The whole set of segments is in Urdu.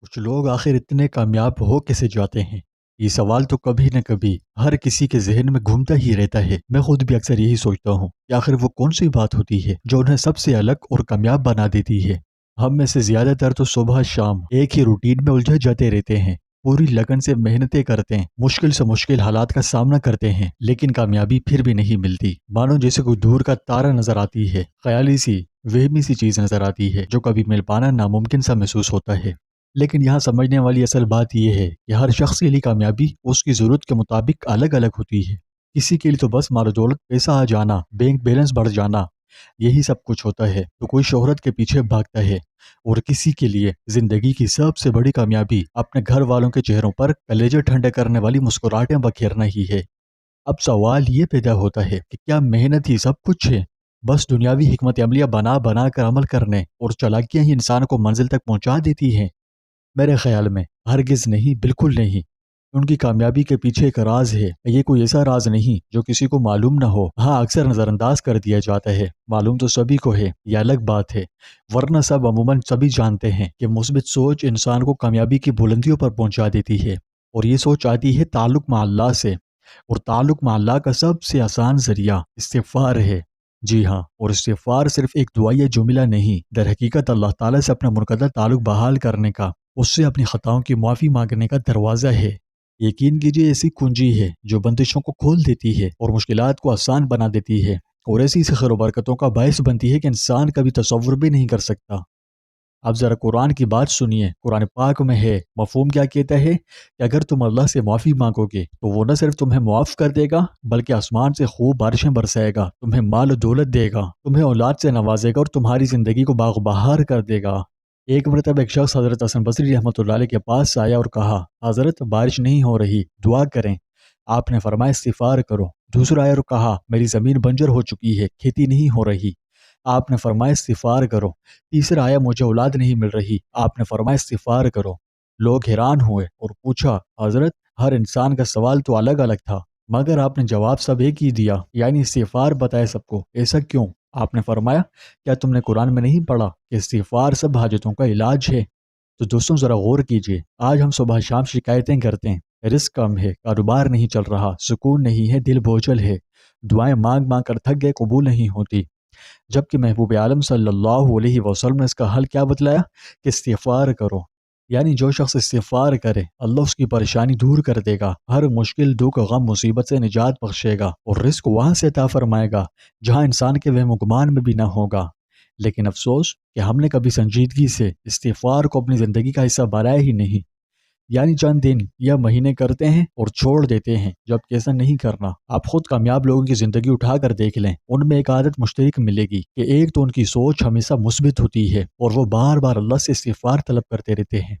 کچھ لوگ آخر اتنے کامیاب ہو کیسے جاتے ہیں؟ یہ سوال تو کبھی نہ کبھی ہر کسی کے ذہن میں گھومتا ہی رہتا ہے۔ میں خود بھی اکثر یہی سوچتا ہوں کہ آخر وہ کون سی بات ہوتی ہے جو انہیں سب سے الگ اور کامیاب بنا دیتی ہے۔ ہم میں سے زیادہ تر تو صبح شام ایک ہی روٹین میں الجھے جاتے رہتے ہیں، پوری لگن سے محنتیں کرتے ہیں، مشکل سے مشکل حالات کا سامنا کرتے ہیں، لیکن کامیابی پھر بھی نہیں ملتی۔ مانو جیسے کوئی دور کا تارا نظر آتی ہے، خیالی سی وہمی سی چیز نظر آتی ہے جو کبھی مل پانا ناممکن سا محسوس ہوتا ہے۔ لیکن یہاں سمجھنے والی اصل بات یہ ہے کہ ہر شخص کے لیے کامیابی اس کی ضرورت کے مطابق الگ الگ ہوتی ہے۔ کسی کے لیے تو بس مال و دولت، پیسہ آ جانا، بینک بیلنس بڑھ جانا، یہی سب کچھ ہوتا ہے، تو کوئی شہرت کے پیچھے بھاگتا ہے، اور کسی کے لیے زندگی کی سب سے بڑی کامیابی اپنے گھر والوں کے چہروں پر کلیجے ٹھنڈے کرنے والی مسکراہٹیں بکھیرنا ہی ہے۔ اب سوال یہ پیدا ہوتا ہے کہ کیا محنت ہی سب کچھ ہے؟ بس دنیاوی حکمت عملیاں بنا بنا کر عمل کرنے اور چالاکیاں ہی انسان کو منزل تک پہنچا دیتی ہیں؟ میرے خیال میں ہرگز نہیں، بالکل نہیں۔ ان کی کامیابی کے پیچھے ایک راز ہے۔ یہ کوئی ایسا راز نہیں جو کسی کو معلوم نہ ہو، ہاں اکثر نظر انداز کر دیا جاتا ہے۔ معلوم تو سبھی کو ہے، یہ الگ بات ہے، ورنہ سب عموماً سبھی جانتے ہیں کہ مثبت سوچ انسان کو کامیابی کی بلندیوں پر پہنچا دیتی ہے، اور یہ سوچ آتی ہے تعلق مع اللہ سے، اور تعلق مع اللہ کا سب سے آسان ذریعہ استغفار ہے۔ جی ہاں، اور استغفار صرف ایک دعائیہ جملہ نہیں، در حقیقت اللہ تعالیٰ سے اپنا منقطع تعلق بحال کرنے کا، اس سے اپنی خطاؤں کی معافی مانگنے کا دروازہ ہے۔ یقین کیجیے ایسی کنجی ہے جو بندشوں کو کھول دیتی ہے اور مشکلات کو آسان بنا دیتی ہے، اور ایسی خیر و برکتوں کا باعث بنتی ہے کہ انسان کبھی تصور بھی نہیں کر سکتا۔ اب ذرا قرآن کی بات سنیے، قرآن پاک میں ہے، مفہوم کیا کہتا ہے کہ اگر تم اللہ سے معافی مانگو گے تو وہ نہ صرف تمہیں معاف کر دے گا بلکہ آسمان سے خوب بارشیں برسائے گا، تمہیں مال و دولت دے گا، تمہیں اولاد سے نوازے گا، اور تمہاری زندگی کو باغ بہار کر دے گا۔ ایک مرتبہ ایک شخص حضرت حسن بصری رحمۃ اللہ علیہ کے پاس آیا اور کہا، حضرت بارش نہیں ہو رہی، دعا کریں۔ آپ نے فرمایا استغفار کرو۔ دوسرا آیا اور کہا، میری زمین بنجر ہو چکی ہے، کھیتی نہیں ہو رہی۔ آپ نے فرمایا استغفار کرو۔ تیسرا آیا، مجھے اولاد نہیں مل رہی۔ آپ نے فرمایا استغفار کرو۔ لوگ حیران ہوئے اور پوچھا، حضرت ہر انسان کا سوال تو الگ الگ تھا مگر آپ نے جواب سب ایک ہی دیا، یعنی استغفار بتایا سب کو، ایسا کیوں؟ آپ نے فرمایا، کیا تم نے قرآن میں نہیں پڑھا کہ استغفار سب حاجتوں کا علاج ہے؟ تو دوستوں ذرا غور کیجئے، آج ہم صبح شام شکایتیں کرتے ہیں، رزق کم ہے، کاروبار نہیں چل رہا، سکون نہیں ہے، دل بوجھل ہے، دعائیں مانگ مانگ کر تھک گئے، قبول نہیں ہوتی، جبکہ محبوب عالم صلی اللہ علیہ وسلم نے اس کا حل کیا بتلایا کہ استغفار کرو۔ یعنی جو شخص استغفار کرے اللہ اس کی پریشانی دور کر دے گا، ہر مشکل، دکھ، غم، مصیبت سے نجات بخشے گا، اور رزق وہاں سے عطا فرمائے گا جہاں انسان کے وہم و گمان میں بھی نہ ہوگا۔ لیکن افسوس کہ ہم نے کبھی سنجیدگی سے استغفار کو اپنی زندگی کا حصہ بنایا ہی نہیں، یعنی چند دن یا مہینے کرتے ہیں اور چھوڑ دیتے ہیں، جبکہ ایسا نہیں کرنا۔ آپ خود کامیاب لوگوں کی زندگی اٹھا کر دیکھ لیں، ان میں ایک عادت مشترک ملے گی کہ ایک تو ان کی سوچ ہمیشہ مثبت ہوتی ہے اور وہ بار بار اللہ سے استغفار طلب کرتے رہتے ہیں۔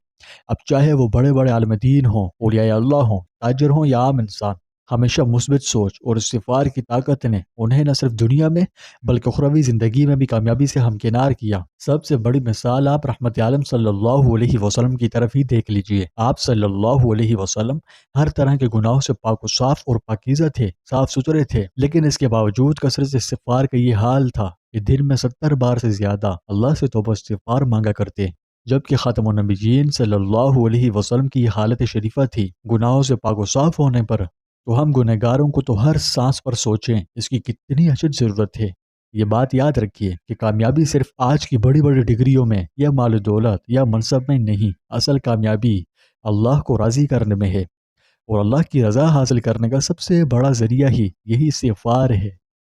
اب چاہے وہ بڑے بڑے عالم دین ہوں، اولیاء اللہ ہوں، تاجر ہوں یا عام انسان، ہمیشہ مثبت سوچ اور استغفار کی طاقت نے انہیں نہ صرف دنیا میں بلکہ اخروی زندگی میں بھی کامیابی سے ہمکنار کیا۔ سب سے بڑی مثال آپ رحمت عالم صلی اللہ علیہ وسلم کی طرف ہی دیکھ لیجئے۔ آپ صلی اللہ علیہ وسلم ہر طرح کے گناہوں سے پاک و صاف اور پاکیزہ تھے، صاف ستھرے تھے، لیکن اس کے باوجود کثرت استغفار کا یہ حال تھا کہ دن میں 70 بار سے زیادہ اللہ سے توبہ استغفار مانگا کرتے، جبکہ خاتم النبیین صلی اللہ علیہ وسلم کی یہ حالت شریفہ تھی۔ گناہوں سے پاک و صاف ہونے پر تو ہم گنہگاروں کو تو ہر سانس پر سوچیں اس کی کتنی اشد ضرورت ہے۔ یہ بات یاد رکھیے کہ کامیابی صرف آج کی بڑی بڑی ڈگریوں میں یا مال و دولت یا منصب میں نہیں، اصل کامیابی اللہ کو راضی کرنے میں ہے، اور اللہ کی رضا حاصل کرنے کا سب سے بڑا ذریعہ ہی یہی استغفار ہے۔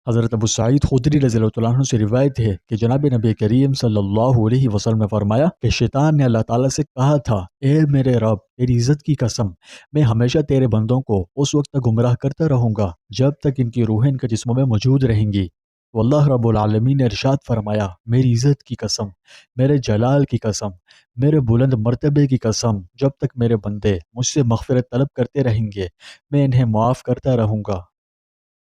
حضرت ابو سعید خدری رضی اللہ عنہ سے روایت ہے کہ جناب نبی کریم صلی اللہ علیہ وسلم نے فرمایا کہ شیطان نے اللہ تعالیٰ سے کہا تھا، اے میرے رب، تیری عزت کی قسم، میں ہمیشہ تیرے بندوں کو اس وقت تک گمراہ کرتا رہوں گا جب تک ان کی روحیں ان کے جسموں میں موجود رہیں گی۔ تو اللہ رب العالمین نے ارشاد فرمایا، میری عزت کی قسم، میرے جلال کی قسم، میرے بلند مرتبے کی قسم، جب تک میرے بندے مجھ سے مغفرت طلب کرتے رہیں گے میں انہیں معاف کرتا رہوں گا۔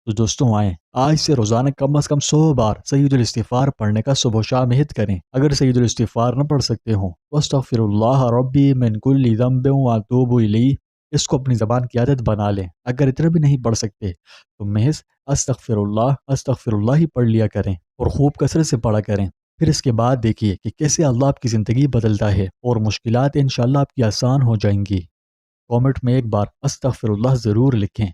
تو دوستوں آئیں آج سے روزانہ کم از کم 100 بار سید الاستغفار پڑھنے کا صبح و شام عہد کریں۔ اگر سید الاستغفار نہ پڑھ سکتے ہوں تو استغفر اللہ ربی من کل ذنب واتوب الیہ، اس کو اپنی زبان کی عادت بنا لیں۔ اگر اتنا بھی نہیں پڑھ سکتے تو محض استغفر اللہ ہی پڑھ لیا کریں، اور خوب کثرت سے پڑھا کریں۔ پھر اس کے بعد دیکھیے کہ کیسے اللہ آپ کی زندگی بدلتا ہے اور مشکلات انشاءاللہ آپ کی آسان ہو جائیں گی۔ کامنٹ میں ایک بار استغفر اللہ ضرور لکھیں۔